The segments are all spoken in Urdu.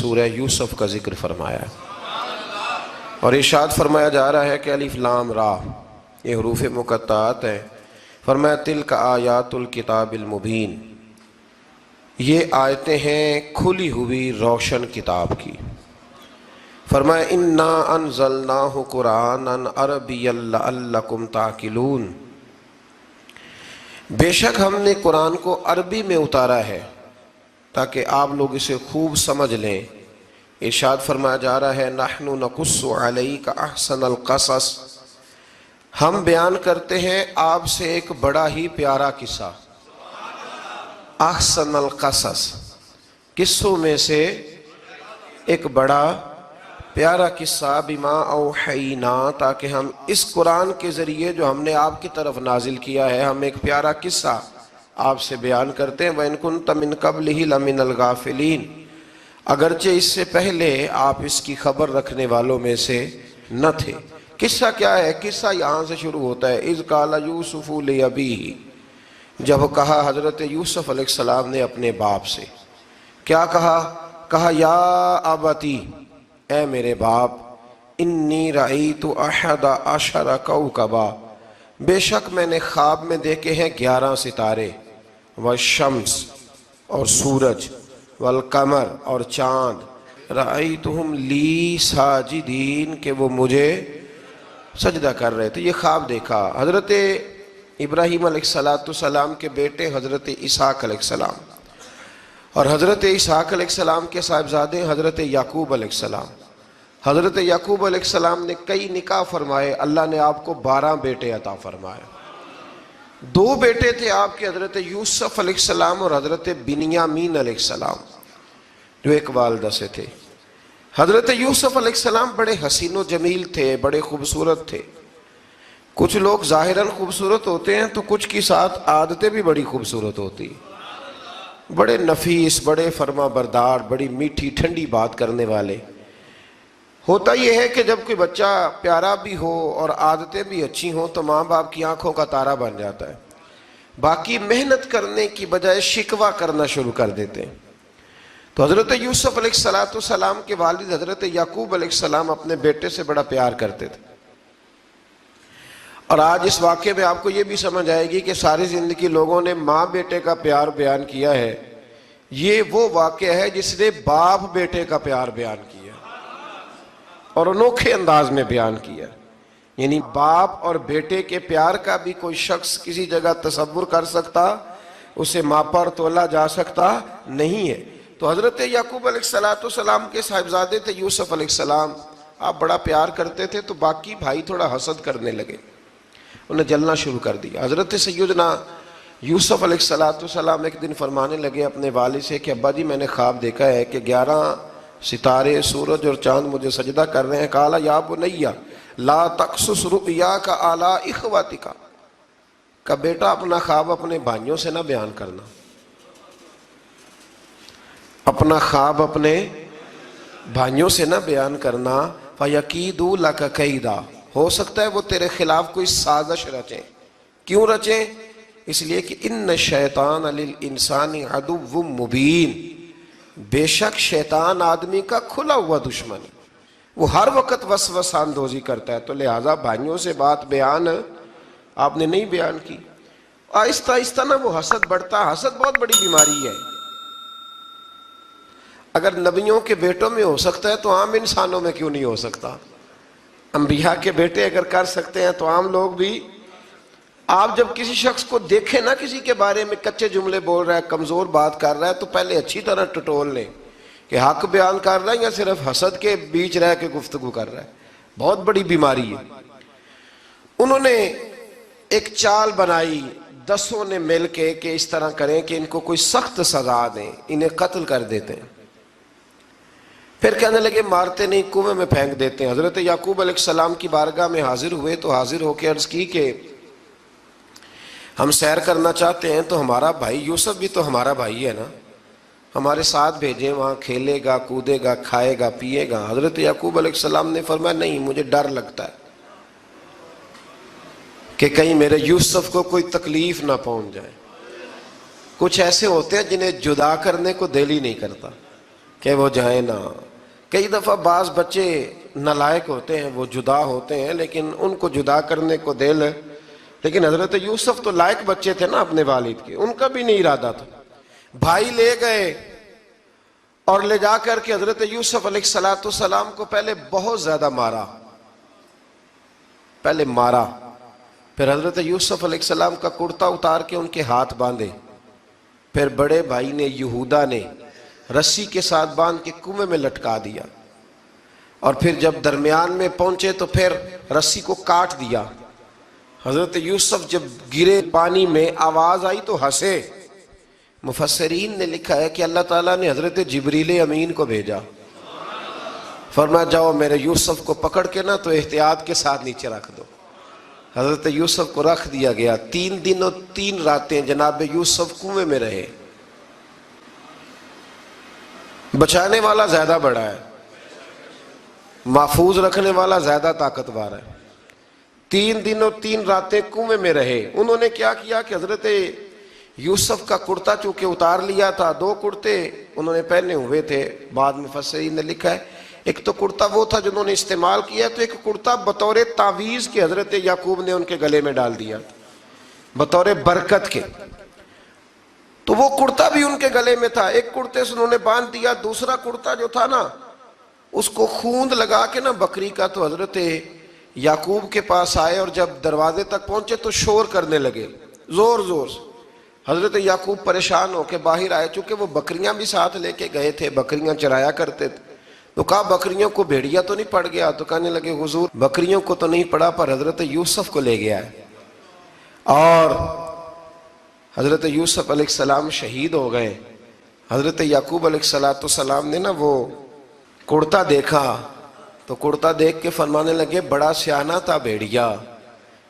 سورہ یوسف کا ذکر فرمایا ہے، اور ارشاد فرمایا جا رہا ہے کہ الف لام را یہ حروف مقطعات ہیں۔ فرمایا تلک آیات الکتاب المبین، یہ آیتیں ہیں کھلی ہوئی روشن کتاب کی۔ فرمایا انا انزلناہ قرآنا عربیا لعلکم تعقلون، بے شک ہم نے قرآن کو عربی میں اتارا ہے تاکہ آپ لوگ اسے خوب سمجھ لیں۔ ارشاد فرمایا جا رہا ہے نحن نقص علیک احسن القصص، ہم بیان کرتے ہیں آپ سے ایک بڑا ہی پیارا قصہ۔ احسن القصص، قصوں میں سے ایک بڑا پیارا قصہ، بما اوحینا، تاکہ ہم اس قرآن کے ذریعے جو ہم نے آپ کی طرف نازل کیا ہے، ہم ایک پیارا قصہ آپ سے بیان کرتے ہیں۔ وَإِن كُنتَ مِن قَبْلِهِ لَمِنَ الْغَافِلِينَ، اگرچہ اس سے پہلے آپ اس کی خبر رکھنے والوں میں سے نہ تھے۔ قصہ کیا ہے؟ قصہ یہاں سے شروع ہوتا ہے، اذ قال یوسف لأبیہ، جب کہا حضرت یوسف علیہ السلام نے اپنے باپ سے، کیا کہا؟ کہا یا ابتی، اے میرے باپ، انی رأیت احد عشر کوکبا، بے شک میں نے خواب میں دیکھے ہیں 11 ستارے، والشمس اور سورج، والقمر اور چاند، رأیتہم لی ساجدین، کہ وہ مجھے سجدہ کر رہے تھے۔ یہ خواب دیکھا حضرت ابراہیم علیہ السلام کے بیٹے حضرت اسحاق علیہ السلام، اور حضرت اسحاق علیہ السلام کے صاحبزادے حضرت یعقوب علیہ السلام۔ حضرت یعقوب علیہ السلام نے کئی نکاح فرمائے، اللہ نے آپ کو 12 بیٹے عطا فرمائے۔ 2 بیٹے تھے آپ کے، حضرت یوسف علیہ السلام اور حضرت بنیامین علیہ السلام، جو ایک والدہ سے تھے۔ حضرت یوسف علیہ السلام بڑے حسین و جمیل تھے، بڑے خوبصورت تھے۔ کچھ لوگ ظاہراً خوبصورت ہوتے ہیں تو کچھ کی ساتھ عادتیں بھی بڑی خوبصورت ہوتی، بڑے نفیس، بڑے فرما بردار، بڑی میٹھی ٹھنڈی بات کرنے والے۔ ہوتا یہ ہے کہ جب کوئی بچہ پیارا بھی ہو اور عادتیں بھی اچھی ہوں تو ماں باپ کی آنکھوں کا تارا بن جاتا ہے، باقی محنت کرنے کی بجائے شکوہ کرنا شروع کر دیتے ہیں۔ تو حضرت یوسف علیہ السلام کے والد حضرت یعقوب علیہ السلام اپنے بیٹے سے بڑا پیار کرتے تھے۔ اور آج اس واقعے میں آپ کو یہ بھی سمجھ آئے گی کہ ساری زندگی لوگوں نے ماں بیٹے کا پیار بیان کیا ہے، یہ وہ واقعہ ہے جس نے باپ بیٹے کا پیار بیان کیا اور انوکھے انداز میں بیان کیا۔ یعنی باپ اور بیٹے کے پیار کا بھی کوئی شخص کسی جگہ تصور کر سکتا، اسے ماپا اور تولا جا سکتا نہیں ہے۔ تو حضرت یعقوب علیہ السلام کے صاحبزادے تھے یوسف علیہ السلام، آپ بڑا پیار کرتے تھے، تو باقی بھائی تھوڑا حسد کرنے لگے، انہیں جلنا شروع کر دیا۔ حضرت سیدنا یوسف علیہ السلام ایک دن فرمانے لگے اپنے والد سے کہ ابا جی میں نے خواب دیکھا ہے کہ 11 ستارے، سورج اور چاند مجھے سجدہ کر رہے ہیں۔ قال یا بنی لا تقصص رؤیاک علی اخوتک، کہ بیٹا اپنا خواب اپنے بھائیوں سے نہ بیان کرنا، اپنا خواب اپنے بھائیوں سے نہ بیان کرنا، فَيَكِيدُوا لَكَ كَيْدًا، ہو سکتا ہے وہ تیرے خلاف کوئی سازش رچیں۔ کیوں رچیں؟ اس لیے کہ ان الشیطان للانسان عدو مبین، بے شک شیطان آدمی کا کھلا ہوا دشمن، وہ ہر وقت وسوسہ اندوزی کرتا ہے، تو لہٰذا بھائیوں سے بات بیان آپ نے نہیں بیان کی۔ آہستہ آہستہ نا وہ حسد بڑھتا، حسد بہت بڑی بیماری ہے۔ اگر نبیوں کے بیٹوں میں ہو سکتا ہے تو عام انسانوں میں کیوں نہیں ہو سکتا؟ انبیاء کے بیٹے اگر کر سکتے ہیں تو عام لوگ بھی۔ آپ جب کسی شخص کو دیکھیں نا کسی کے بارے میں کچے جملے بول رہا ہے، کمزور بات کر رہا ہے، تو پہلے اچھی طرح ٹٹول لیں کہ حق بیان کر رہا ہے یا صرف حسد کے بیچ رہ کے گفتگو کر رہا ہے۔ بہت بڑی بیماری ہے۔ انہوں نے ایک چال بنائی 10 نے مل کے کہ اس طرح کریں کہ ان کو کوئی سخت سزا دیں، انہیں قتل کر دیتے ہیں۔ پھر کہنے لگے مارتے نہیں، کنویں میں پھینک دیتے ہیں۔ حضرت یعقوب علیہ السلام کی بارگاہ میں حاضر ہوئے تو حاضر ہو کے عرض کی کہ ہم سیر کرنا چاہتے ہیں، تو ہمارا بھائی یوسف بھی تو ہمارا بھائی ہے نا، ہمارے ساتھ بھیجیں، وہاں کھیلے گا، کودے گا، کھائے گا، پیے گا۔ حضرت یعقوب علیہ السلام نے فرمایا نہیں، مجھے ڈر لگتا ہے کہ کہیں میرے یوسف کو کوئی تکلیف نہ پہنچ جائے۔ کچھ ایسے ہوتے ہیں جنہیں جدا کرنے کو دل ہی نہیں کرتا، کہ وہ جائیں نہ۔ کئی دفعہ بعض بچے نالائق ہوتے ہیں، وہ جدا ہوتے ہیں، لیکن ان کو جدا کرنے کو دل، لیکن حضرت یوسف تو لائق بچے تھے نا اپنے والد کے، ان کا بھی نہیں ارادہ تھا۔ بھائی لے گئے اور لے جا کر کے حضرت یوسف علیہ السلام کو پہلے بہت زیادہ مارا، پھر حضرت یوسف علیہ السلام کا کرتا اتار کے ان کے ہاتھ باندھے، پھر بڑے بھائی نے یہودا نے رسی کے ساتھ باندھ کے کنویں میں لٹکا دیا، اور پھر جب درمیان میں پہنچے تو پھر رسی کو کاٹ دیا۔ حضرت یوسف جب گرے پانی میں آواز آئی تو ہنسے۔ مفسرین نے لکھا ہے کہ اللہ تعالیٰ نے حضرت جبریل امین کو بھیجا، فرمایا جاؤ میرے یوسف کو پکڑ کے نا تو احتیاط کے ساتھ نیچے رکھ دو۔ حضرت یوسف کو رکھ دیا گیا۔ 3 دن اور 3 راتیں جناب یوسف کنویں میں رہے۔ بچانے والا زیادہ بڑا ہے، محفوظ رکھنے والا زیادہ طاقتور ہے۔ 3 دن اور 3 راتیں کنویں میں رہے۔ انہوں نے کیا کیا کہ حضرت یوسف کا کرتا چونکہ اتار لیا تھا، 2 کرتے انہوں نے پہنے ہوئے تھے، بعد مفسرین نے لکھا ہے ایک تو کرتا وہ تھا جنہوں نے استعمال کیا، تو ایک کرتا بطور تعویذ کے حضرت یعقوب نے ان کے گلے میں ڈال دیا بطور برکت کے، تو وہ کرتا بھی ان کے گلے میں تھا، ایک کرتے سے انہوں نے باندھ دیا۔ دوسرا کرتا جو تھا نا اس کو خوند لگا کے نا بکری کا، تو حضرت یعقوب کے پاس آئے اور جب دروازے تک پہنچے تو شور کرنے لگے زور زور سے۔ حضرت یعقوب پریشان ہو کے باہر آئے، چونکہ وہ بکریاں بھی ساتھ لے کے گئے تھے، بکریاں چرایا کرتے تھے، تو کہا بکریوں کو بھیڑیا تو نہیں پڑ گیا؟ تو کہنے لگے حضور بکریوں کو تو نہیں پڑا پر حضرت یوسف کو لے گیا ہے۔ اور حضرت یوسف علیہ السلام شہید ہو گئے۔ حضرت یعقوب علیہ السلام نے نا وہ کرتا دیکھا تو کرتا دیکھ کے فرمانے لگے بڑا سیانہ تھا بھیڑیا،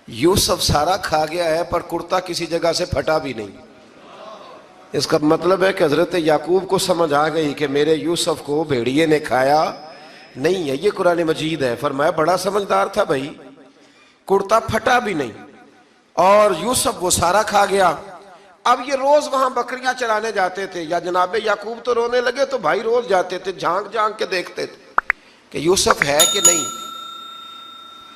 یوسف سارا کھا گیا ہے پر کرتا کسی جگہ سے پھٹا بھی نہیں۔ اس کا مطلب ہے کہ حضرت یعقوب کو سمجھ آ گئی کہ میرے یوسف کو بھیڑیے نے کھایا نہیں ہے۔ یہ قرآن مجید ہے، فرمایا بڑا سمجھدار تھا بھائی، کرتا پھٹا بھی نہیں اور یوسف وہ سارا کھا گیا۔ اب یہ روز وہاں بکریاں چرانے جاتے تھے، یا جناب یعقوب تو رونے لگے تو بھائی روز جاتے تھے، جھانک جھانک کے دیکھتے تھے کہ یوسف ہے کہ نہیں۔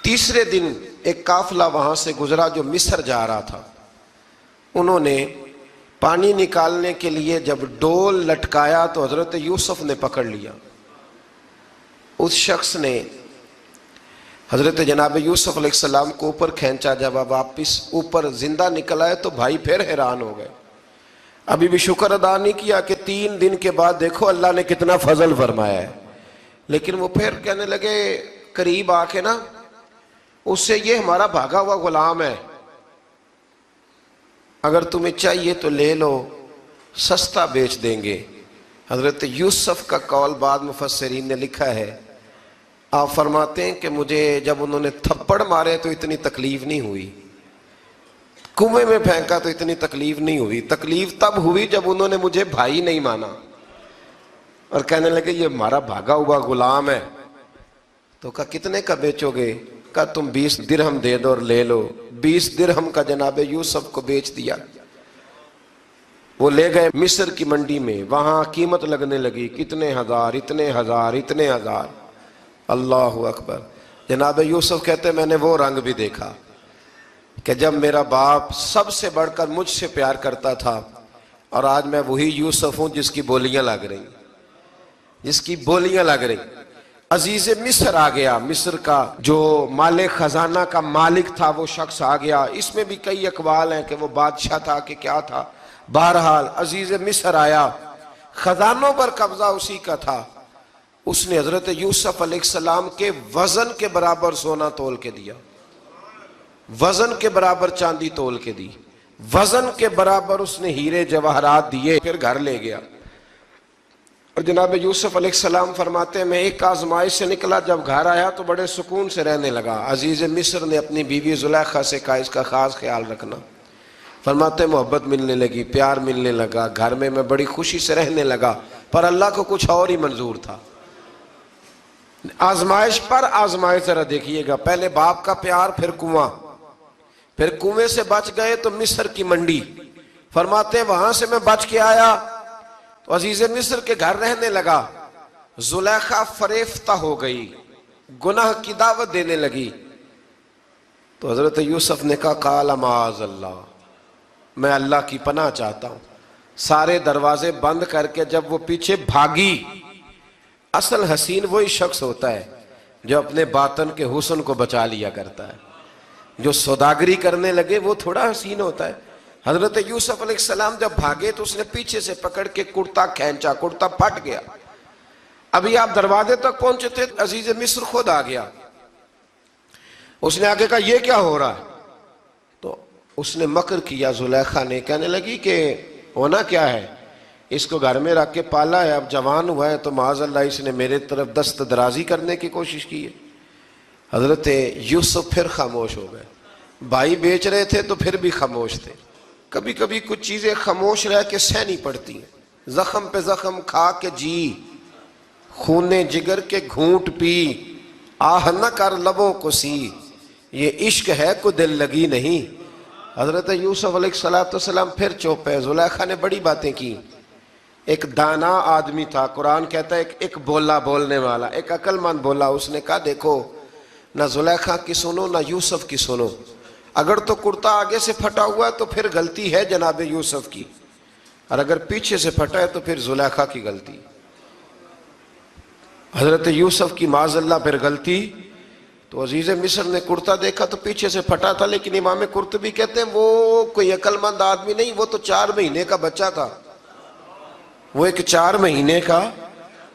تیسرے دن ایک قافلہ وہاں سے گزرا جو مصر جا رہا تھا، انہوں نے پانی نکالنے کے لیے جب ڈول لٹکایا تو حضرت یوسف نے پکڑ لیا۔ اس شخص نے حضرت جناب یوسف علیہ السلام کو اوپر کھینچا، جب آپ واپس اوپر زندہ نکل آئے تو بھائی پھر حیران ہو گئے، ابھی بھی شکر ادا نہیں کیا کہ 3 دن کے بعد دیکھو اللہ نے کتنا فضل فرمایا ہے۔ لیکن وہ پھر کہنے لگے قریب آ کے نا اس سے، یہ ہمارا بھاگا ہوا غلام ہے، اگر تمہیں چاہیے تو لے لو، سستا بیچ دیں گے۔ حضرت یوسف کا قول بعد مفسرین نے لکھا ہے، آپ فرماتے ہیں کہ مجھے جب انہوں نے تھپڑ مارے تو اتنی تکلیف نہیں ہوئی، کنویں میں پھینکا تو اتنی تکلیف نہیں ہوئی، تکلیف تب ہوئی جب انہوں نے مجھے بھائی نہیں مانا اور کہنے لگے یہ ہمارا بھاگا ہوا غلام ہے۔ تو کہا کتنے کا بیچو گے؟ کہا تم 20 درہم دے دو اور لے لو۔ 20 درہم کا جناب یوسف کو بیچ دیا۔ وہ لے گئے مصر کی منڈی میں، وہاں قیمت لگنے لگی، کتنے ہزار، اتنے ہزار، اتنے ہزار۔ اللہ اکبر۔ جناب یوسف کہتے میں نے وہ رنگ بھی دیکھا کہ جب میرا باپ سب سے بڑھ کر مجھ سے پیار کرتا تھا، اور آج میں وہی یوسف ہوں جس کی بولیاں لگ رہی، جس کی بولیاں لگ رہی۔ عزیز مصر آ گیا، مصر کا جو مال خزانہ کا مالک تھا وہ شخص آ گیا۔ اس میں بھی کئی اقوال ہیں کہ وہ بادشاہ تھا کہ کیا تھا، بہرحال عزیز مصر آیا، خزانوں پر قبضہ اسی کا تھا۔ اس نے حضرت یوسف علیہ السلام کے وزن کے برابر سونا تول کے دیا، وزن کے برابر چاندی تول کے دی، وزن کے برابر اس نے ہیرے جواہرات دیے، پھر گھر لے گیا۔ اور جناب یوسف علیہ السلام فرماتے ہیں میں ایک آزمائش سے نکلا، جب گھر آیا تو بڑے سکون سے رہنے لگا۔ عزیز مصر نے اپنی بیوی زلیخا سے کہا اس کا خاص خیال رکھنا۔ فرماتے ہیں محبت ملنے لگی، پیار ملنے لگا، گھر میں بڑی خوشی سے رہنے لگا، پر اللہ کو کچھ اور ہی منظور تھا۔ آزمائش پر آزمائش ذرا دیکھیے گا، پہلے باپ کا پیار، پھر کنواں، پھر کنویں سے بچ گئے تو مصر کی منڈی۔ فرماتے ہیں وہاں سے میں بچ کے آیا تو عزیز مصر کے گھر رہنے لگا، زلیخا فریفتہ ہو گئی، گناہ کی دعوت دینے لگی، تو حضرت یوسف نے کہا قال معاذ اللہ، میں اللہ کی پناہ چاہتا ہوں۔ سارے دروازے بند کر کے جب وہ پیچھے بھاگی، اصل حسین وہی شخص ہوتا ہے جو اپنے باطن کے حسن کو بچا لیا کرتا ہے۔ جو سوداگری کرنے لگے وہ تھوڑا حسین ہوتا ہے۔ حضرت یوسف علیہ السلام جب بھاگے تو اس نے پیچھے سے پکڑ کے کرتا کھینچا، کرتا پھٹ گیا۔ ابھی آپ دروازے تک پہنچے تھے، عزیز مصر خود آ گیا۔ اس نے آگے کہا یہ کیا ہو رہا ہے؟ تو اس نے مکر کیا، زلیخا نے، کہنے لگی کہ ہونا کیا ہے، اس کو گھر میں رکھ کے پالا ہے، اب جوان ہوا ہے تو معاذ اللہ اس نے میرے طرف دست درازی کرنے کی کوشش کی ہے۔ حضرت یوسف پھر خاموش ہو گئے۔ بھائی بیچ رہے تھے تو پھر بھی خاموش تھے۔ کبھی کبھی کچھ چیزیں خاموش رہ کے سہنی پڑتی ہیں۔ زخم پہ زخم کھا کے جی، خون جگر کے گھونٹ پی، آہ نہ کر لبوں کو سی، یہ عشق ہے کو دل لگی نہیں۔ حضرت یوسف علیہ السلام پھر چپ ہے۔ زلیخا نے بڑی باتیں کی۔ ایک دانا آدمی تھا، قرآن کہتا ہے ایک بولا بولنے والا، ایک عقل مند بولا۔ اس نے کہا دیکھو، نہ زلیخا کی سنو نہ یوسف کی سنو، اگر تو کرتا آگے سے پھٹا ہوا ہے تو پھر غلطی ہے جناب یوسف کی، اور اگر پیچھے سے پھٹا ہے تو پھر زلیخا کی غلطی۔ حضرت یوسف کی معاذ اللہ پھر غلطی۔ تو عزیز مصر نے کرتا دیکھا تو پیچھے سے پھٹا تھا، لیکن امام قرطبی کہتے ہیں وہ کوئی عقل مند آدمی نہیں، وہ تو 4 مہینے کا بچہ تھا، وہ ایک 4 مہینے کا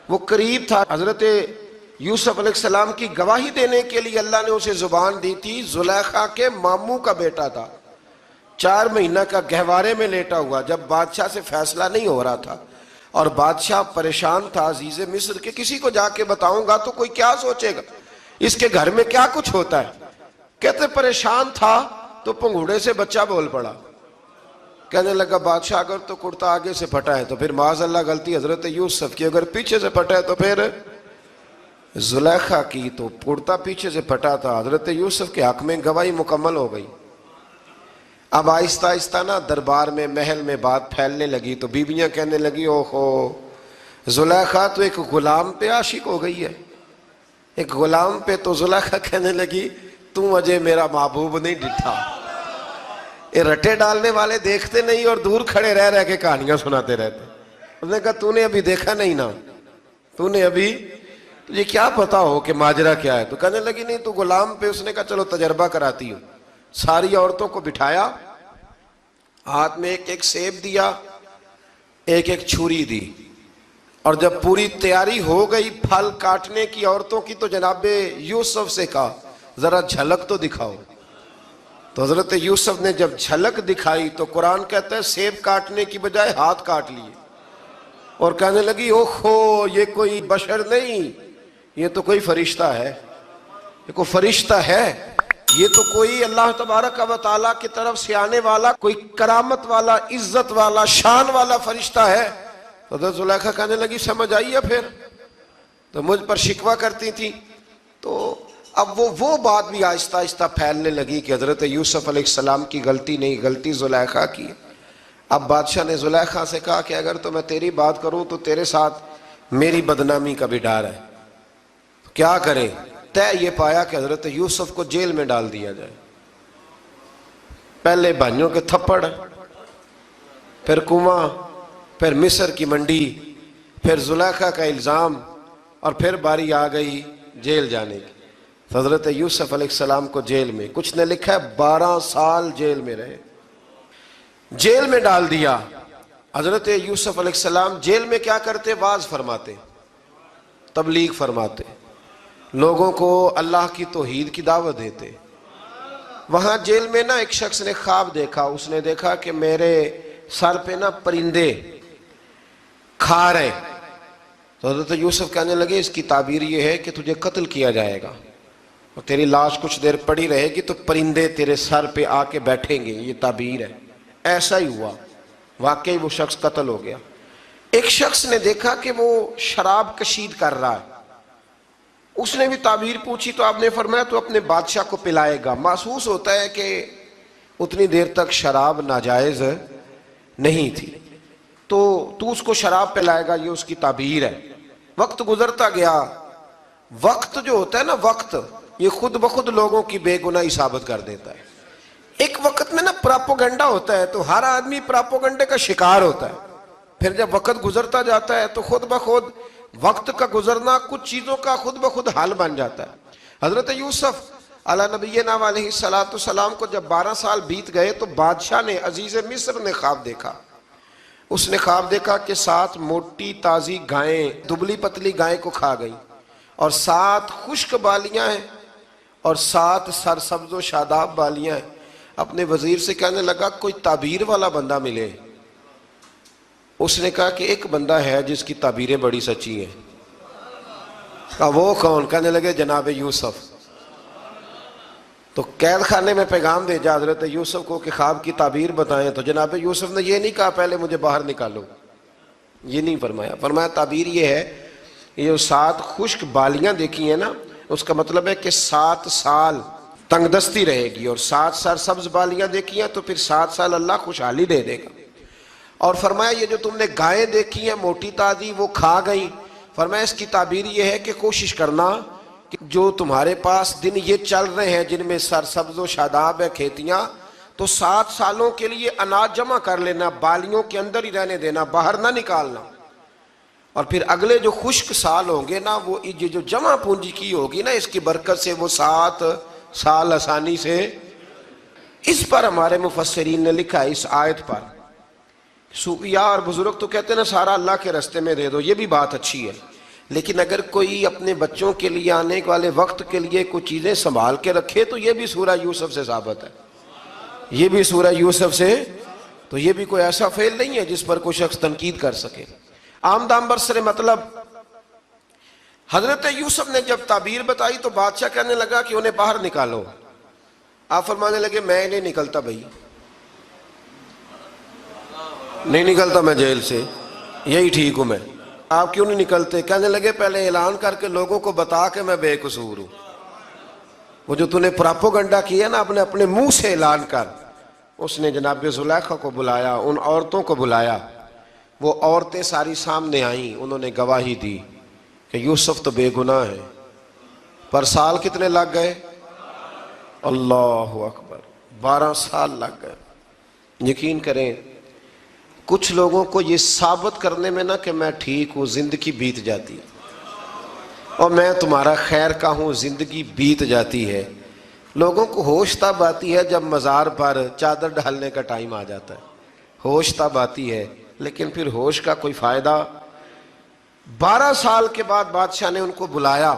وہ قریب تھا۔ حضرت یوسف علیہ السلام کی گواہی دینے کے لیے اللہ نے اسے زبان دی تھی۔ زلیخا کے ماموں کا بیٹا تھا، 4 مہینہ کا گہوارے میں لیٹا ہوا، جب بادشاہ سے فیصلہ نہیں ہو رہا تھا اور بادشاہ پریشان تھا عزیز مصر کے کسی کو جا کے بتاؤں گا تو کوئی کیا سوچے گا، اس کے گھر میں کیا کچھ ہوتا ہے۔ کہتے پریشان تھا تو پنگوڑے سے بچہ بول پڑا، کہنے لگا بادشاہ اگر تو کرتا آگے سے پھٹا ہے تو پھر معاذ اللہ غلطی حضرت یوسف کی، اگر پیچھے سے پھٹا ہے تو پھر زلیخا کی۔ تو کرتا پیچھے سے پھٹا تھا، حضرت یوسف کے حق میں گواہی مکمل ہو گئی۔ اب آہستہ آہستہ نا دربار میں محل میں بات پھیلنے لگی، تو بیویاں کہنے لگی اوہو زلیخا تو ایک غلام پہ عاشق ہو گئی ہے، ایک غلام پہ۔ تو زلیخا کہنے لگی تم اجے میرا محبوب نہیں ڈٹھا۔ یہ رٹے ڈالنے والے دیکھتے نہیں اور دور کھڑے رہ رہ کے کہانیاں سناتے رہتے۔ اس نے کہا تو نے ابھی دیکھا نہیں نا، تو نے ابھی، تجھے کیا پتا ہو کہ ماجرا کیا ہے؟ تو کہنے لگی نہیں تو غلام پہ۔ اس نے کہا چلو تجربہ کراتی ہوں۔ ساری عورتوں کو بٹھایا، ہاتھ میں ایک ایک سیب دیا، ایک ایک چھری دی، اور جب پوری تیاری ہو گئی پھل کاٹنے کی عورتوں کی، تو جناب یوسف سے کہا ذرا جھلک تو دکھاؤ۔ تو حضرت یوسف نے جب جھلک دکھائی تو قرآن کہتا ہے سیب کاٹنے کی بجائے ہاتھ کاٹ لیے، اور کہنے لگی اوہو یہ کوئی بشر نہیں، یہ تو کوئی فرشتہ ہے، یہ کوئی فرشتہ ہے، یہ تو کوئی اللہ تبارک و تعالیٰ کی طرف سے آنے والا کوئی کرامت والا، عزت والا، شان والا فرشتہ ہے۔ تو حضرت زلیخا کہنے لگی سمجھ آئی ہے پھر، تو مجھ پر شکوہ کرتی تھی۔ تو اب وہ بات بھی آہستہ آہستہ پھیلنے لگی کہ حضرت یوسف علیہ السلام کی غلطی نہیں، غلطی زلیخا کی۔ اب بادشاہ نے زلیخا سے کہا کہ اگر تو میں تیری بات کروں تو تیرے ساتھ میری بدنامی کا بھی ڈر ہے، کیا کریں؟ طے یہ پایا کہ حضرت یوسف کو جیل میں ڈال دیا جائے۔ پہلے بھائیوں کے تھپڑ، پھر کنواں، پھر مصر کی منڈی، پھر زلیخا کا الزام، اور پھر باری آ گئی جیل جانے کی۔ حضرت یوسف علیہ السلام کو جیل میں، کچھ نے لکھا ہے 12 سال جیل میں رہے، جیل میں ڈال دیا۔ حضرت یوسف علیہ السلام جیل میں کیا کرتے؟ واعظ فرماتے، تبلیغ فرماتے، لوگوں کو اللہ کی توحید کی دعوت دیتے۔ وہاں جیل میں نا ایک شخص نے خواب دیکھا، اس نے دیکھا کہ میرے سر پہ نا پرندے کھا رہے۔ تو حضرت یوسف کہنے لگے اس کی تعبیر یہ ہے کہ تجھے قتل کیا جائے گا، اور تیری لاش کچھ دیر پڑی رہے گی تو پرندے تیرے سر پہ آ کے بیٹھیں گے، یہ تعبیر ہے۔ ایسا ہی ہوا، واقعی وہ شخص قتل ہو گیا۔ ایک شخص نے دیکھا کہ وہ شراب کشید کر رہا ہے، اس نے بھی تعبیر پوچھی تو آپ نے فرمایا تو اپنے بادشاہ کو پلائے گا۔ محسوس ہوتا ہے کہ اتنی دیر تک شراب ناجائز نہیں تھی، تو اس کو شراب پلائے گا، یہ اس کی تعبیر ہے۔ وقت گزرتا گیا. وقت جو ہوتا ہے نا، وقت یہ خود بخود لوگوں کی بے گناہی ثابت کر دیتا ہے. ایک وقت میں نا پراپوگنڈا ہوتا ہے تو ہر آدمی پراپوگنڈے کا شکار ہوتا ہے. پھر جب وقت گزرتا جاتا ہے تو خود بخود وقت کا گزرنا کچھ چیزوں کا خود بخود حل بن جاتا ہے. حضرت یوسف علی نبینا علیہ السلام کو جب 12 سال بیت گئے تو بادشاہ نے، عزیز مصر نے خواب دیکھا. اس نے خواب دیکھا کہ 7 موٹی تازی گائیں دبلی پتلی گائیں کو کھا گئی، اور 7 خشک بالیاں ہیں اور 7 سرسبز و شاداب بالیاں ہیں. اپنے وزیر سے کہنے لگا کوئی تعبیر والا بندہ ملے. اس نے کہا کہ ایک بندہ ہے جس کی تعبیریں بڑی سچی ہیں. کہا وہ کون؟ کہنے لگے جناب یوسف. تو قید خانے میں پیغام بھیجا حضرت یوسف کو کہ خواب کی تعبیر بتائیں. تو جناب یوسف نے یہ نہیں کہا پہلے مجھے باہر نکالو، یہ نہیں فرمایا. فرمایا تعبیر یہ ہے، یہ جو 7 خشک بالیاں دیکھی ہیں نا، اس کا مطلب ہے کہ 7 سال تنگ دستی رہے گی، اور 7 سرسبز بالیاں دیکھی ہیں تو پھر 7 سال اللہ خوشحالی دے دے گا. اور فرمایا یہ جو تم نے گائیں دیکھی ہیں موٹی تازی وہ کھا گئی، فرمایا اس کی تعبیر یہ ہے کہ کوشش کرنا کہ جو تمہارے پاس دن یہ چل رہے ہیں جن میں سرسبز و شاداب ہے کھیتیاں، تو 7 سالوں کے لیے اناج جمع کر لینا، بالیوں کے اندر ہی رہنے دینا، باہر نہ نکالنا. اور پھر اگلے جو خشک سال ہوں گے نا، وہ یہ جو جمع پونجی کی ہوگی نا، اس کی برکت سے وہ 7 سال آسانی سے. اس پر ہمارے مفسرین نے لکھا ہے، اس آیت پر صوفیاء اور بزرگ تو کہتے ہیں نا سارا اللہ کے راستے میں دے دو، یہ بھی بات اچھی ہے، لیکن اگر کوئی اپنے بچوں کے لیے آنے والے وقت کے لیے کچھ چیزیں سنبھال کے رکھے تو یہ بھی سورہ یوسف سے ثابت ہے. یہ بھی سورہ یوسف سے، تو یہ بھی کوئی ایسا فعل نہیں ہے جس پر کوئی شخص تنقید کر سکے. آمدام برسر مطلب حضرت یوسف نے جب تعبیر بتائی تو بادشاہ کہنے لگا کہ انہیں باہر نکالو. آپ فرمانے لگے میں نہیں نکلتا بھائی، نہیں نکلتا میں جیل سے، یہی ٹھیک ہوں میں. آپ کیوں نہیں نکلتے؟ کہنے لگے پہلے اعلان کر کے لوگوں کو بتا کہ میں بے قصور ہوں. وہ جو تُو نے پراپوگنڈا کیا نا اپنے منہ سے اعلان کر. اس نے جناب زلیخا کو بلایا، ان عورتوں کو بلایا، وہ عورتیں ساری سامنے آئیں، انہوں نے گواہی دی کہ یوسف تو بے گناہ ہے. پر سال کتنے لگ گئے؟ اللہ اکبر، 12 سال لگ گئے. یقین کریں کچھ لوگوں کو یہ ثابت کرنے میں نا کہ میں ٹھیک ہوں زندگی بیت جاتی ہے، اور میں تمہارا خیر کا ہوں زندگی بیت جاتی ہے. لوگوں کو ہوش تب آتی ہے جب مزار پر چادر ڈالنے کا ٹائم آ جاتا ہے، ہوش تب آتی ہے، لیکن پھر ہوش کا کوئی فائدہ. 12 سال کے بعد بادشاہ نے ان کو بلایا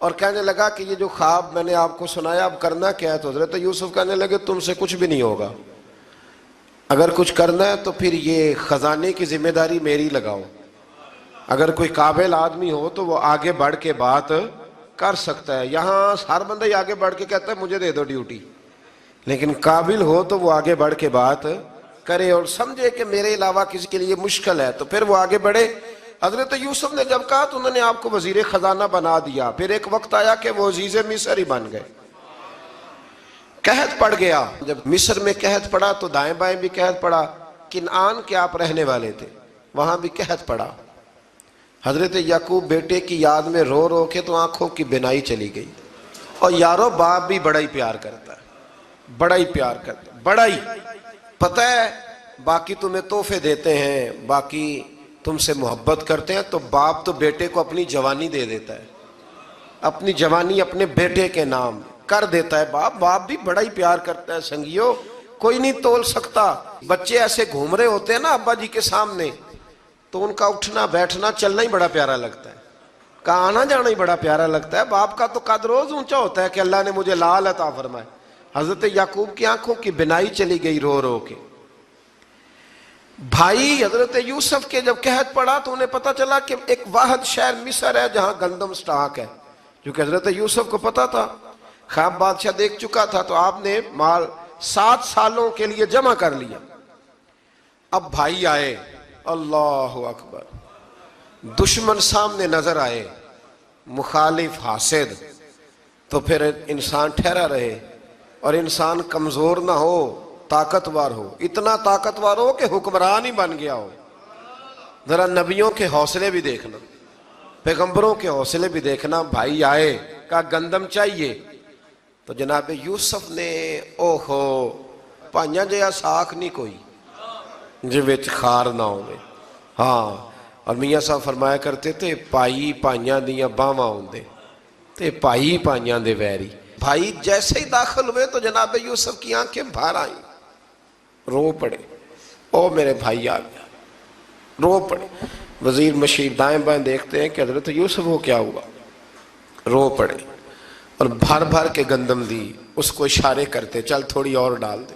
اور کہنے لگا کہ یہ جو خواب میں نے آپ کو سنایا اب کرنا کیا ہے؟ تو حضرت یوسف کہنے لگے تم سے کچھ بھی نہیں ہوگا، اگر کچھ کرنا ہے تو پھر یہ خزانے کی ذمہ داری میری لگاؤ. اگر کوئی قابل آدمی ہو تو وہ آگے بڑھ کے بات کر سکتا ہے. یہاں ہر بندہ ہی آگے بڑھ کے کہتا ہے مجھے دے دو ڈیوٹی، لیکن قابل ہو تو وہ آگے بڑھ کے بات کرے اور سمجھے کہ میرے علاوہ کسی کے لیے مشکل ہے تو پھر وہ آگے بڑھے. حضرت یوسف نے جب کہا تو انہوں نے آپ کو وزیر خزانہ بنا دیا. پھر ایک وقت آیا کہ وہ عزیز مصر ہی بن گئے. قحط پڑ گیا، جب مصر میں قحط پڑا تو دائیں بائیں بھی قحط پڑا. کنعان کے آپ رہنے والے تھے، وہاں بھی قحط پڑا. حضرت یعقوب بیٹے کی یاد میں رو رو کے تو آنکھوں کی بینائی چلی گئی. اور یارو باپ بھی بڑا ہی پیار کرتا ہے، بڑا ہی پیار کرتا ہے، بڑا ہی. پتہ ہے باقی تمہیں تحفے دیتے ہیں، باقی تم سے محبت کرتے ہیں، تو باپ تو بیٹے کو اپنی جوانی دے دیتا ہے، اپنی جوانی اپنے بیٹے کے نام کر دیتا ہے. باپ بھی بڑا ہی پیار کرتا ہے. سنگیو کوئی نہیں تول سکتا. بچے ایسے گھوم رہے ہوتے ہیں نا ابا جی کے سامنے تو ان کا اٹھنا بیٹھنا چلنا ہی بڑا پیارا لگتا ہے، کا آنا جانا ہی بڑا پیارا لگتا ہے. باپ کا تو قد روز اونچا ہوتا ہے کہ اللہ نے مجھے لال عطا فرمائے. حضرت یعقوب کی آنکھوں کی بینائی چلی گئی رو رو کے. بھائی حضرت یوسف کے جب قحط پڑا تو انہیں پتا چلا کہ ایک واحد شہر مصر ہے جہاں گندم سٹاک ہے، کیونکہ حضرت یوسف کو پتا تھا، خواب بادشاہ دیکھ چکا تھا. تو آپ نے مال 7 سالوں کے لیے جمع کر لیا. اب بھائی آئے، اللہ اکبر، دشمن سامنے نظر آئے، مخالف حاسد، تو پھر انسان ٹھہرا رہے اور انسان کمزور نہ ہو، طاقتور ہو. اتنا طاقتور ہو کہ حکمران ہی بن گیا ہو. ذرا نبیوں کے حوصلے بھی دیکھنا. پیغمبروں کے حوصلے بھی دیکھنا. بھائی آئے کہا گندم چاہیے تو جناب یوسف نے اوہو پائیاں جیا ساکھ نہیں کوئی جی وچ خار نہ ہوئے. ہاں اور میاں صاحب فرمایا کرتے تھے پائی پائیاں دیاں باواں ہوندے تے پائی پائیاں دے ویری. بھائی جیسے ہی داخل ہوئے تو جناب یوسف کی آنکھیں بھر آئیں, رو پڑے. او میرے بھائی آ گیا, رو پڑے. وزیر مشیر دائیں بائیں دیکھتے ہیں کہ حضرت یوسف کو کیا ہوا, رو پڑے اور بھر بھر کے گندم دی. اس کو اشارے کرتے چل تھوڑی اور ڈال دے,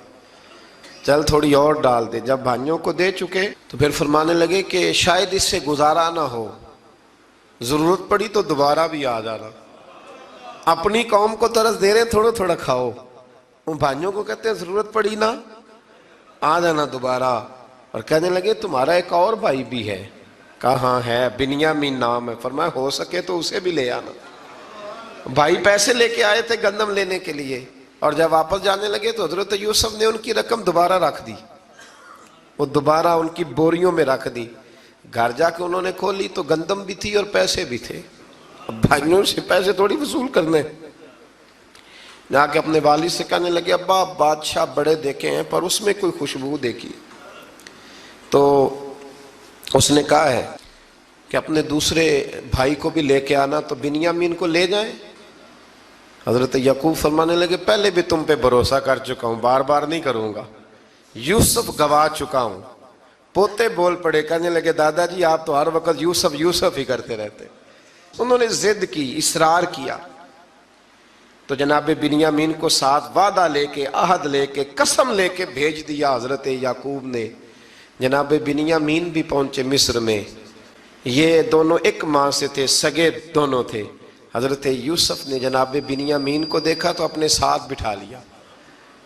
چل تھوڑی اور ڈال دے. جب بھائیوں کو دے چکے تو پھر فرمانے لگے کہ شاید اس سے گزارا نہ ہو, ضرورت پڑی تو دوبارہ بھی آ جانا. اپنی قوم کو ترس دے رہے ہیں تھوڑا تھوڑا کھاؤ, ان بھائیوں کو کہتے ہیں ضرورت پڑی نا آ جانا دوبارہ. اور کہنے لگے تمہارا ایک اور بھائی بھی ہے. کہا ہاں ہے, بنیامین نام ہے. فرمایا ہو سکے تو اسے بھی لے آنا. بھائی پیسے لے کے آئے تھے گندم لینے کے لیے, اور جب واپس جانے لگے تو حضرت یوسف نے ان کی رقم دوبارہ رکھ دی, وہ دوبارہ ان کی بوریوں میں رکھ دی. گھر جا کے انہوں نے کھولی تو گندم بھی تھی اور پیسے بھی تھے. اب بھائیوں سے پیسے تھوڑی وصول کرنے, جا کے اپنے والد سے کہنے لگے ابا بادشاہ بڑے دیکھے ہیں پر اس میں کوئی خوشبو دیکھی. تو اس نے کہا ہے کہ اپنے دوسرے بھائی کو بھی لے کے آنا, تو بنیامین کو لے جائیں. حضرت یعقوب فرمانے لگے پہلے بھی تم پہ بھروسہ کر چکا ہوں, بار بار نہیں کروں گا. یوسف گوا چکا ہوں. پوتے بول پڑے, کہنے لگے دادا جی آپ تو ہر وقت یوسف یوسف ہی کرتے رہتے. انہوں نے ضد کی, اصرار کیا, تو جناب بنیامین کو ساتھ وعدہ لے کے, عہد لے کے, قسم لے کے بھیج دیا حضرت یعقوب نے. جناب بنیامین بھی پہنچے مصر میں. یہ دونوں ایک ماں سے تھے, سگے دونوں تھے. حضرت یوسف نے جناب بنیامین کو دیکھا تو اپنے ساتھ بٹھا لیا,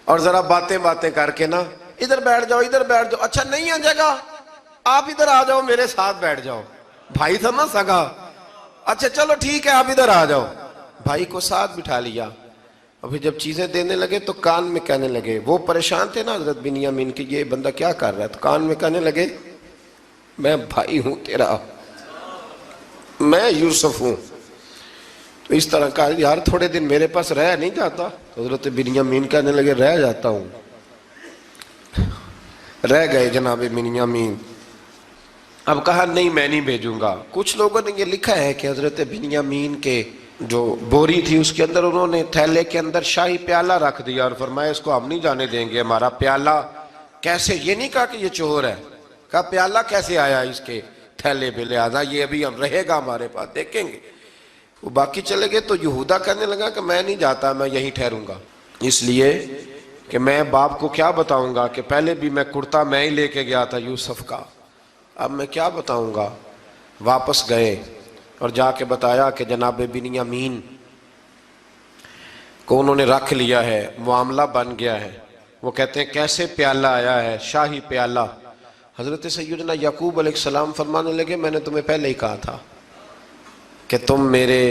اور ذرا باتیں باتیں کر کے نا ادھر بیٹھ جاؤ ادھر بیٹھ جاؤ, اچھا نہیں ہے جگہ آپ ادھر آ جاؤ میرے ساتھ بیٹھ جاؤ. بھائی تھا نا سگا, اچھا چلو ٹھیک ہے آپ ادھر آ جاؤ. بھائی کو ساتھ بٹھا لیا. ابھی جب چیزیں دینے لگے تو کان میں کہنے لگے, وہ پریشان تھے نا حضرت بنیامین کہ یہ بندہ کیا کر رہا ہے, تو کان میں کہنے لگے میں بھائی ہوں تیرا, میں یوسف ہوں. تو اس طرح کہا یار تھوڑے دن میرے پاس رہ نہیں جاتا. تو حضرت بنیامین کہنے لگے رہ جاتا ہوں. رہ گئے جناب بنیامین. اب کہا نہیں میں نہیں بھیجوں گا. کچھ لوگوں نے یہ لکھا ہے کہ حضرت بنیامین کے جو بوری تھی اس کے اندر انہوں نے تھیلے کے اندر شاہی پیالہ رکھ دیا اور فرمایا اس کو ہم نہیں جانے دیں گے, ہمارا پیالہ کیسے, یہ نہیں کہا کہ یہ چور ہے, کہا پیالہ کیسے آیا اس کے تھیلے پہ, لہذا یہ ابھی ہم رہے گا ہمارے پاس, دیکھیں گے. وہ باقی چلے گئے تو یہودا کہنے لگا کہ میں نہیں جاتا, میں یہیں ٹھہروں گا, اس لیے کہ میں باپ کو کیا بتاؤں گا کہ پہلے بھی میں کرتا میں ہی لے کے گیا تھا یوسف کا, اب میں کیا بتاؤں گا. واپس گئے اور جا کے بتایا کہ جناب بنیامین کو انہوں نے رکھ لیا ہے, معاملہ بن گیا ہے. وہ کہتے ہیں کیسے پیالہ آیا ہے, شاہی پیالہ. حضرت سیدنا یعقوب علیہ السلام فرمانے لگے میں نے تمہیں پہلے ہی کہا تھا کہ تم میرے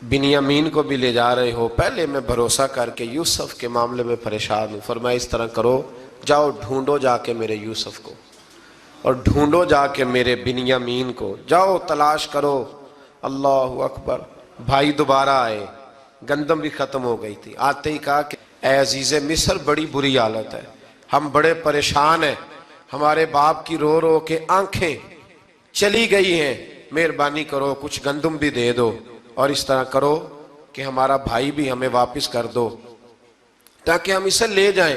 بنیامین کو بھی لے جا رہے ہو, پہلے میں بھروسہ کر کے یوسف کے معاملے میں پریشان ہوں. فرمایا اس طرح کرو, جاؤ ڈھونڈو جا کے میرے یوسف کو, اور ڈھونڈو جا کے میرے بنیامین کو, جاؤ تلاش کرو. اللہ اکبر. بھائی دوبارہ آئے, گندم بھی ختم ہو گئی تھی. آتے ہی کہا کہ اے عزیز مصر بڑی بری حالت ہے, ہم بڑے پریشان ہیں, ہمارے باپ کی رو رو کے آنکھیں چلی گئی ہیں, مہربانی کرو کچھ گندم بھی دے دو, اور اس طرح کرو کہ ہمارا بھائی بھی ہمیں واپس کر دو تاکہ ہم اسے لے جائیں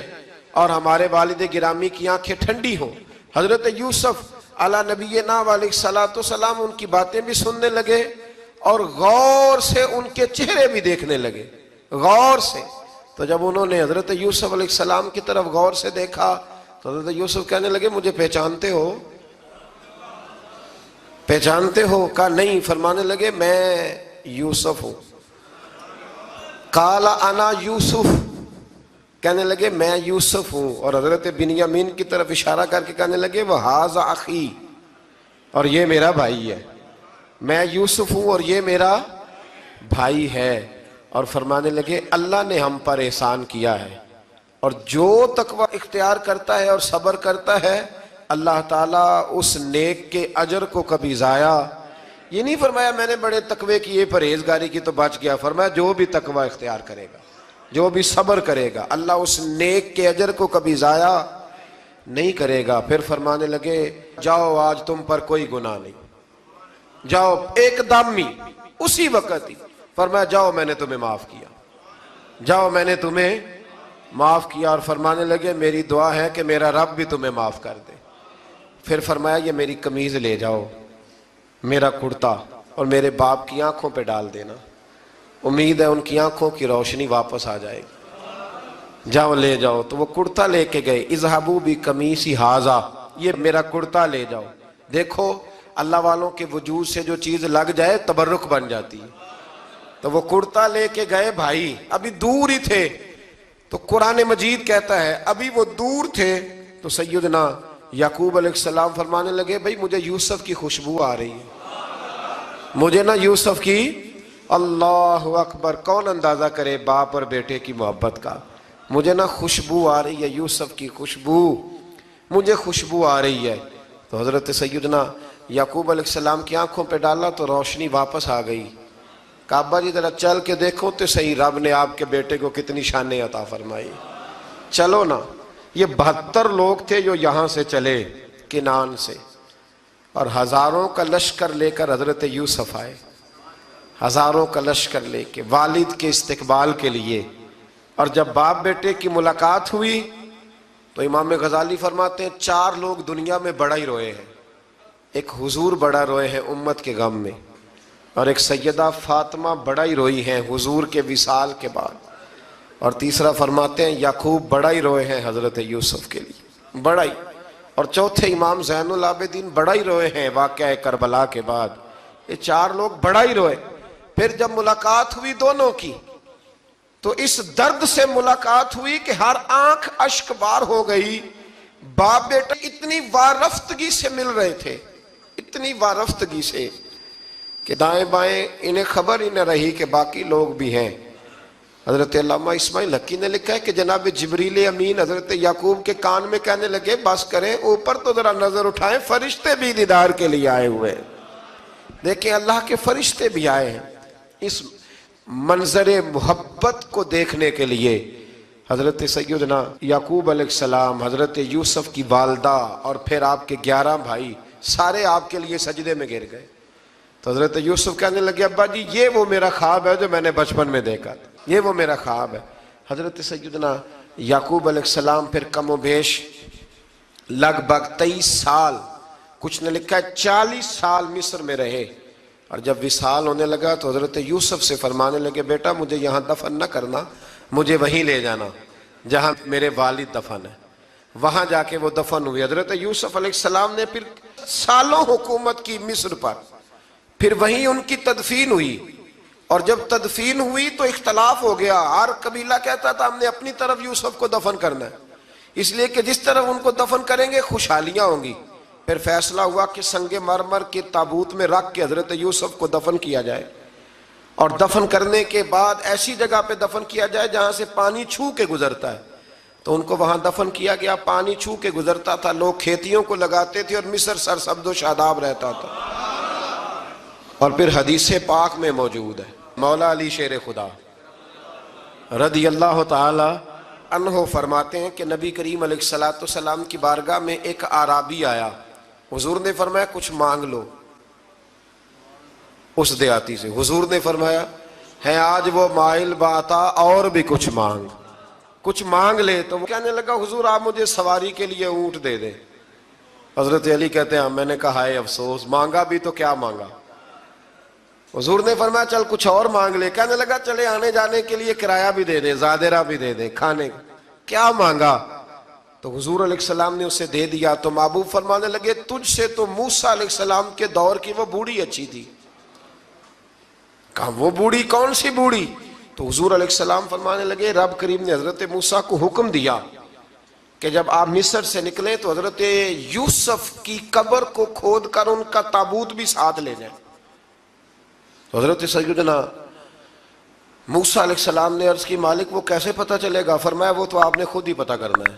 اور ہمارے والد گرامی کی آنکھیں ٹھنڈی ہوں. حضرت یوسف علی نبینا علیہ السلام ان کی باتیں بھی سننے لگے اور غور سے ان کے چہرے بھی دیکھنے لگے, غور سے. تو جب انہوں نے حضرت یوسف علیہ السلام کی طرف غور سے دیکھا تو حضرت یوسف کہنے لگے مجھے پہچانتے ہو, پہچانتے ہو؟ کہا نہیں. فرمانے لگے میں یوسف ہوں. قال انا یوسف, کہنے لگے میں یوسف ہوں. اور حضرت بنیامین کی طرف اشارہ کر کے کہنے لگے وَهَذَا أَخِي, اور یہ میرا بھائی ہے. میں یوسف ہوں اور یہ میرا بھائی ہے. اور فرمانے لگے اللہ نے ہم پر احسان کیا ہے, اور جو تقوی اختیار کرتا ہے اور صبر کرتا ہے اللہ تعالیٰ اس نیک کے اجر کو کبھی ضائع یہ نہیں فرمایا میں نے بڑے تقوی کیے پرہیزگاری کی تو بچ گیا، فرمایا جو بھی تقوی اختیار کرے گا، جو بھی صبر کرے گا، اللہ اس نیک کے اجر کو کبھی ضائع نہیں کرے گا۔ پھر فرمانے لگے جاؤ آج تم پر کوئی گناہ نہیں، جاؤ ایک دم ہی اسی وقت ہی فرمایا جاؤ میں نے تمہیں معاف کیا، جاؤ میں نے تمہیں معاف کیا۔ اور فرمانے لگے میری دعا ہے کہ میرا رب بھی تمہیں معاف کر دے۔ پھر فرمایا یہ میری قمیض لے جاؤ، میرا کرتا، اور میرے باپ کی آنکھوں پہ ڈال دینا، امید ہے ان کی آنکھوں کی روشنی واپس آ جائے گی، جاؤ لے جاؤ۔ تو وہ کرتا لے کے گئے، اذهبوا بقمیصی ھذا، یہ میرا کرتا لے جاؤ۔ دیکھو اللہ والوں کے وجود سے جو چیز لگ جائے تبرک بن جاتی ہے۔ تو وہ کرتا لے کے گئے، بھائی ابھی دور ہی تھے، تو قرآن مجید کہتا ہے ابھی وہ دور تھے تو سیدنا یعقوب علیہ السلام فرمانے لگے بھئی مجھے یوسف کی خوشبو آ رہی ہے، مجھے نا یوسف کی، اللہ اکبر، کون اندازہ کرے باپ اور بیٹے کی محبت کا، مجھے نا خوشبو آ رہی ہے، یوسف کی خوشبو، مجھے خوشبو آ رہی ہے۔ تو حضرت سیدنا یعقوب علیہ السلام کی آنکھوں پہ ڈالا تو روشنی واپس آ گئی۔ کعبہ جی ذرا چل کے دیکھو تو صحیح رب نے آپ کے بیٹے کو کتنی شانیں عطا فرمائی۔ چلو نا، یہ 72 لوگ تھے جو یہاں سے چلے کنان سے، اور ہزاروں کا لشکر لے کر حضرت یوسف آئے، ہزاروں کا لشکر لے کے والد کے استقبال کے لیے۔ اور جب باپ بیٹے کی ملاقات ہوئی تو امام غزالی فرماتے ہیں 4 لوگ دنیا میں بڑا ہی روئے ہیں، ایک حضور بڑا روئے ہیں امت کے غم میں، اور ایک سیدہ فاطمہ بڑا ہی روئی ہیں حضور کے وصال کے بعد، اور تیسرا فرماتے ہیں یعقوب بڑا ہی روئے ہیں حضرت یوسف کے لیے، بڑا ہی، اور چوتھے امام زین العابدین بڑا ہی روئے ہیں واقعہ کربلا کے بعد۔ یہ 4 لوگ بڑا ہی روئے۔ پھر جب ملاقات ہوئی دونوں کی تو اس درد سے ملاقات ہوئی کہ ہر آنکھ اشک بار ہو گئی، باپ بیٹا اتنی وارفتگی سے مل رہے تھے، اتنی وارفتگی سے کہ دائیں بائیں انہیں خبر ہی نہ رہی کہ باقی لوگ بھی ہیں۔ حضرت علامہ اسماعیل حقی نے لکھا ہے کہ جناب جبریل امین حضرت یعقوب کے کان میں کہنے لگے بس کریں، اوپر تو ذرا نظر اٹھائیں، فرشتے بھی دیدار کے لیے آئے ہوئے ہیں۔ دیکھیں اللہ کے فرشتے بھی آئے ہیں اس منظر محبت کو دیکھنے کے لیے۔ حضرت سیدنا یعقوب علیہ السلام، حضرت یوسف کی والدہ، اور پھر آپ کے 11 بھائی سارے آپ کے لیے سجدے میں گر گئے۔ تو حضرت یوسف کہنے لگے ابا جی یہ وہ میرا خواب ہے جو میں نے بچپن میں دیکھا تھا، یہ وہ میرا خواب ہے۔ حضرت سیدنا یعقوب علیہ السلام پھر کم و بیش لگ بھگ 23 سال، کچھ نے لکھا ہے 40 سال مصر میں رہے، اور جب وصال ہونے لگا تو حضرت یوسف سے فرمانے لگے بیٹا مجھے یہاں دفن نہ کرنا، مجھے وہیں لے جانا جہاں میرے والد دفن ہے۔ وہاں جا کے وہ دفن ہوئے۔ حضرت یوسف علیہ السلام نے پھر سالوں حکومت کی مصر پر، پھر وہیں ان کی تدفین ہوئی، اور جب تدفین ہوئی تو اختلاف ہو گیا، ہر قبیلہ کہتا تھا ہم نے اپنی طرف یوسف کو دفن کرنا ہے، اس لیے کہ جس طرف ان کو دفن کریں گے خوشحالیاں ہوں گی۔ پھر فیصلہ ہوا کہ سنگ مرمر کے تابوت میں رکھ کے حضرت یوسف کو دفن کیا جائے، اور دفن کرنے کے بعد ایسی جگہ پہ دفن کیا جائے جہاں سے پانی چھو کے گزرتا ہے۔ تو ان کو وہاں دفن کیا گیا، پانی چھو کے گزرتا تھا، لوگ کھیتیوں کو لگاتے تھے، اور مصر سرسبز و شاداب رہتا تھا۔ اور پھر حدیث پاک میں موجود ہے، مولا علی شیر خدا رضی اللہ تعالی عنہ فرماتے ہیں کہ نبی کریم علیہ السلام کی بارگاہ میں ایک اعرابی آیا، حضور نے فرمایا کچھ مانگ لو اس دیہاتی سے۔ حضور نے فرمایا ہے آج وہ مائل باتا، اور بھی کچھ مانگ لے۔ تو وہ کہنے لگا حضور آپ مجھے سواری کے لیے اونٹ دے دیں۔ حضرت علی کہتے ہیں میں نے کہا ہے افسوس، مانگا بھی تو کیا مانگا۔ حضور نے فرمایا چل کچھ اور مانگ لے۔ کہنے لگا چلے آنے جانے کے لیے کرایہ بھی دے دیں، زادرہ بھی دے دیں، کھانے کیا مانگا۔ تو حضور علیہ السلام نے اسے دے دیا۔ تو محبوب فرمانے لگے تجھ سے تو موسیٰ علیہ السلام کے دور کی وہ بوڑھی اچھی تھی۔ کہا وہ بوڑھی کون سی بوڑھی؟ تو حضور علیہ السلام فرمانے لگے رب کریم نے حضرت موسیٰ کو حکم دیا کہ جب آپ مصر سے نکلیں تو حضرت یوسف کی قبر کو کھود کر ان کا تابوت بھی ساتھ لے جائیں۔ تو حضرت سیدنا موسیٰ علیہ السلام نے عرض کی مالک وہ کیسے پتہ چلے گا؟ فرمایا وہ تو آپ نے خود ہی پتہ کرنا ہے،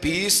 20